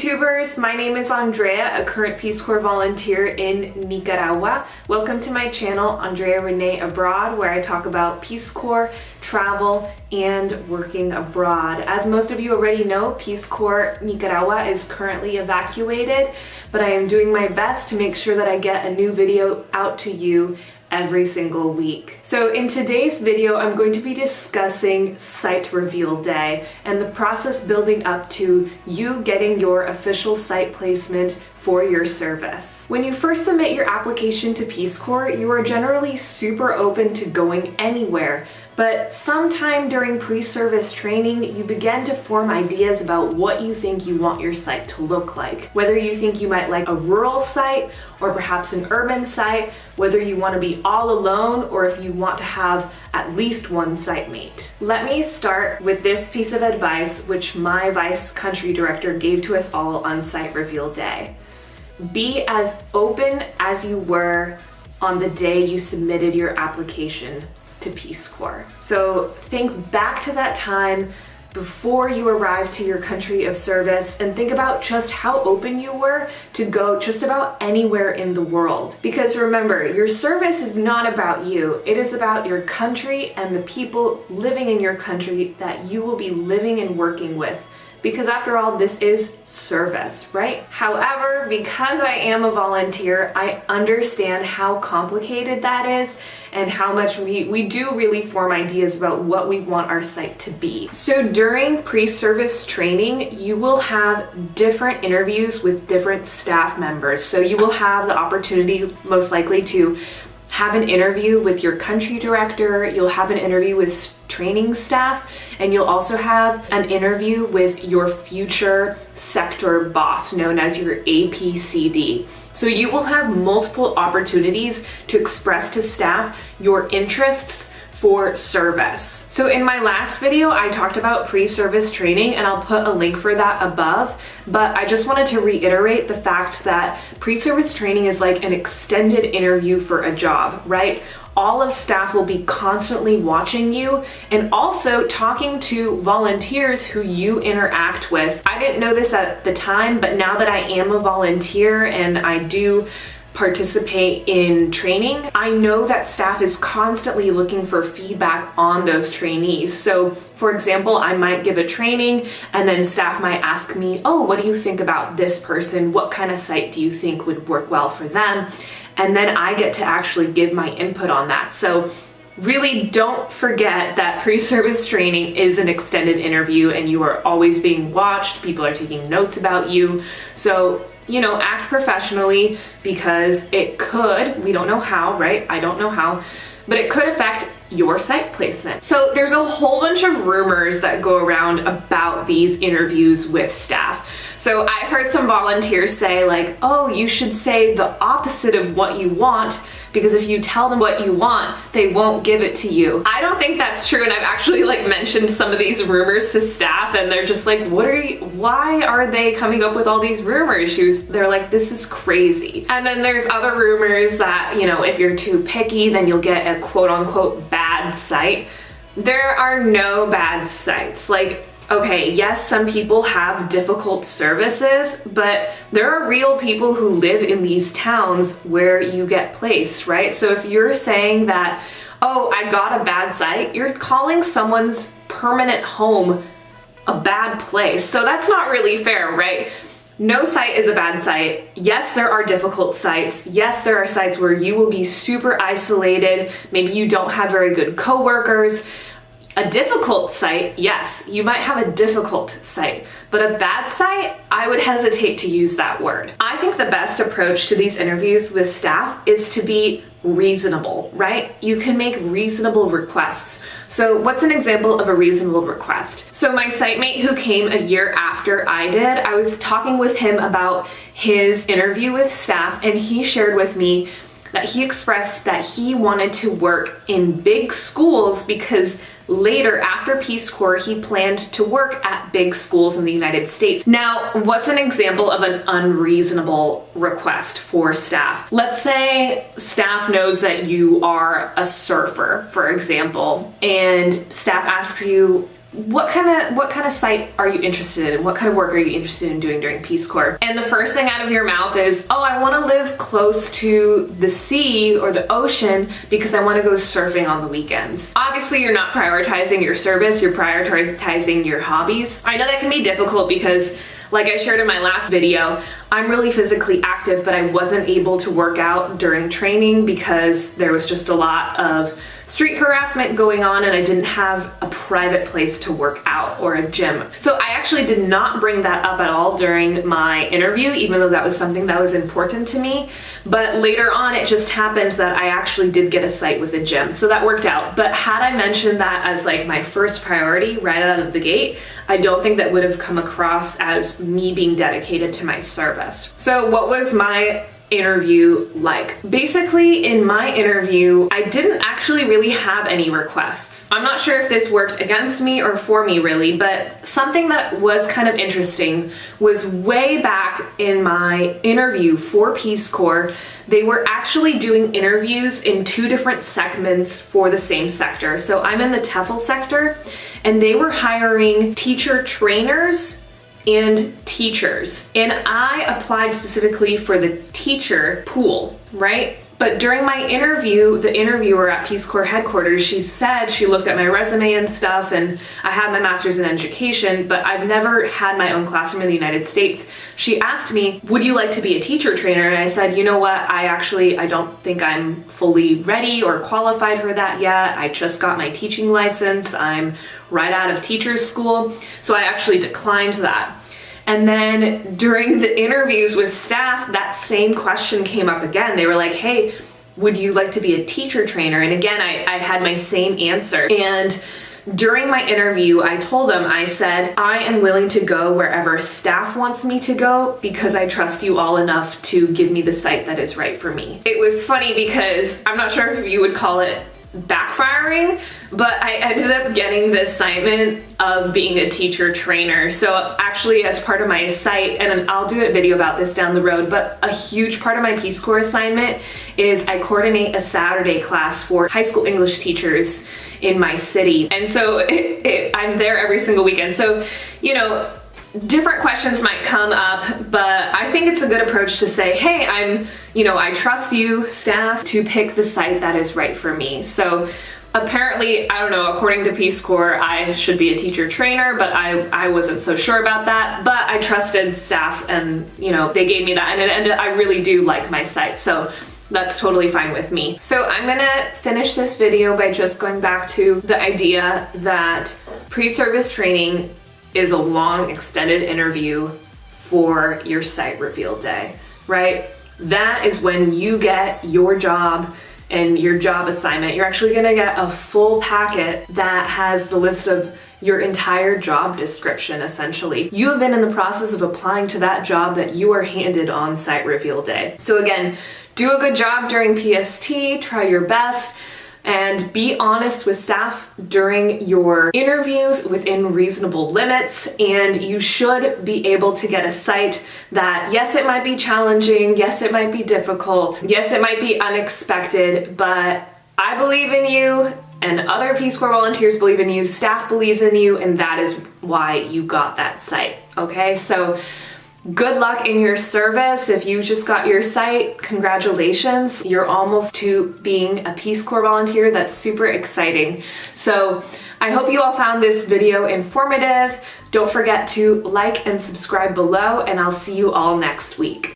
YouTubers, my name is Andrea, a current Peace Corps volunteer in Nicaragua. Welcome to my channel, Andrea René Abroad, where I talk about Peace Corps, travel, and working abroad. As most of you already know, Peace Corps Nicaragua is currently evacuated, but I am doing my best to make sure that I get a new video out to you every single week. So in today's video, I'm going to be discussing Site Reveal Day and the process building up to you getting your official site placement for your service. When you first submit your application to Peace Corps, you are generally super open to going anywhere. But sometime during pre-service training, you begin to form ideas about what you think you want your site to look like. Whether you think you might like a rural site or perhaps an urban site, whether you want to be all alone or if you want to have at least one site mate. Let me start with this piece of advice which my vice country director gave to us all on Site Reveal Day. Be as open as you were on the day you submitted your application to Peace Corps. So think back to that time before you arrived to your country of service and think about just how open you were to go just about anywhere in the world. Because remember, your service is not about you. It is about your country and the people living in your country that you will be living and working with. Because after all, this is service, right? However, because I am a volunteer, I understand how complicated that is and how much we do really form ideas about what we want our site to be. So during pre-service training, you will have different interviews with different staff members. So you will have the opportunity, most likely, to have an interview with your country director, you'll have an interview with training staff, and you'll also have an interview with your future sector boss, known as your APCD. So you will have multiple opportunities to express to staff your interests for service. So in my last video, I talked about pre-service training, and I'll put a link for that above, but I just wanted to reiterate the fact that pre-service training is like an extended interview for a job, right? All of staff will be constantly watching you and also talking to volunteers who you interact with. I didn't know this at the time, but now that I am a volunteer and I do participate in training, I know that staff is constantly looking for feedback on those trainees. So for example, I might give a training and then staff might ask me, oh, what do you think about this person? What kind of site do you think would work well for them? And then I get to actually give my input on that. So really don't forget that pre-service training is an extended interview and you are always being watched. People are taking notes about you. So, you know, act professionally because it could, we don't know how, right? I don't know how, but it could affect your site placement. So there's a whole bunch of rumors that go around about these interviews with staff. So I heard some volunteers say like, oh, you should say the opposite of what you want, because if you tell them what you want, they won't give it to you. I don't think that's true, and I've actually like mentioned some of these rumors to staff and they're just like, why are they coming up with all these rumors? They're like, this is crazy. And then there's other rumors that, you know, if you're too picky, then you'll get a quote unquote bad site. There are no bad sites. Like, okay, yes, some people have difficult services, but there are real people who live in these towns where you get placed, right? So if you're saying that, oh, I got a bad site, you're calling someone's permanent home a bad place. So that's not really fair, right? No site is a bad site. Yes, there are difficult sites. Yes, there are sites where you will be super isolated. Maybe you don't have very good coworkers. A difficult site, yes, you might have a difficult site, but a bad site, I would hesitate to use that word. I think the best approach to these interviews with staff is to be reasonable, right? You can make reasonable requests. So what's an example of a reasonable request? So my site mate who came a year after I did, I was talking with him about his interview with staff, and he shared with me that he expressed that he wanted to work in big schools because later, after Peace Corps, he planned to work at big schools in the United States. Now, what's an example of an unreasonable request for staff? Let's say staff knows that you are a surfer, for example, and staff asks you, what kind of site are you interested in? What kind of work are you interested in doing during Peace Corps? And the first thing out of your mouth is, oh, I want to live close to the sea or the ocean because I want to go surfing on the weekends. Obviously, you're not prioritizing your service, you're prioritizing your hobbies. I know that can be difficult because, like I shared in my last video, I'm really physically active, but I wasn't able to work out during training because there was just a lot of street harassment going on and I didn't have a private place to work out or a gym. So I actually did not bring that up at all during my interview, even though that was something that was important to me. But later on, it just happened that I actually did get a site with a gym. So that worked out. But had I mentioned that as like my first priority right out of the gate, I don't think that would have come across as me being dedicated to my service. So what was my interview like? Basically, in my interview, I didn't actually really have any requests. I'm not sure if this worked against me or for me really, but something that was kind of interesting was way back in my interview for Peace Corps, they were actually doing interviews in two different segments for the same sector. So I'm in the TEFL sector, and they were hiring teacher trainers and teachers. And I applied specifically for the teacher pool, right? But during my interview, the interviewer at Peace Corps headquarters, she said she looked at my resume and stuff, and I had my master's in education, but I've never had my own classroom in the United States. She asked me, would you like to be a teacher trainer? And I said, you know what, I don't think I'm fully ready or qualified for that yet. I just got my teaching license. I'm right out of teacher's school. So I actually declined that. And then during the interviews with staff, that same question came up again. They were like, hey, would you like to be a teacher trainer? And again, I had my same answer. And during my interview, I told them, I said, I am willing to go wherever staff wants me to go because I trust you all enough to give me the site that is right for me. It was funny because I'm not sure if you would call it backfiring, but I ended up getting the assignment of being a teacher trainer. So actually, as part of my site, and I'll do a video about this down the road, but a huge part of my Peace Corps assignment is I coordinate a Saturday class for high school English teachers in my city. And so I'm there every single weekend. So, you know, different questions might come up, but I think it's a good approach to say, hey, I trust you, staff, to pick the site that is right for me. So apparently, I don't know, according to Peace Corps, I should be a teacher trainer, but I wasn't so sure about that. But I trusted staff and, they gave me that, and I really do like my site. So that's totally fine with me. So I'm gonna finish this video by just going back to the idea that pre-service training is a long extended interview for your site reveal day, right? That is when you get your job and your job assignment. You're actually gonna get a full packet that has the list of your entire job description, essentially. You have been in the process of applying to that job that you are handed on site reveal day. So again, do a good job during PST, try your best, and be honest with staff during your interviews within reasonable limits, and you should be able to get a site that, yes, it might be challenging, yes, it might be difficult, yes, it might be unexpected, but I believe in you, and other Peace Corps volunteers believe in you, staff believes in you, and that is why you got that site, okay? So good luck in your service. If you just got your site, congratulations. You're almost to being a Peace Corps volunteer. That's super exciting. So I hope you all found this video informative. Don't forget to like and subscribe below, and I'll see you all next week.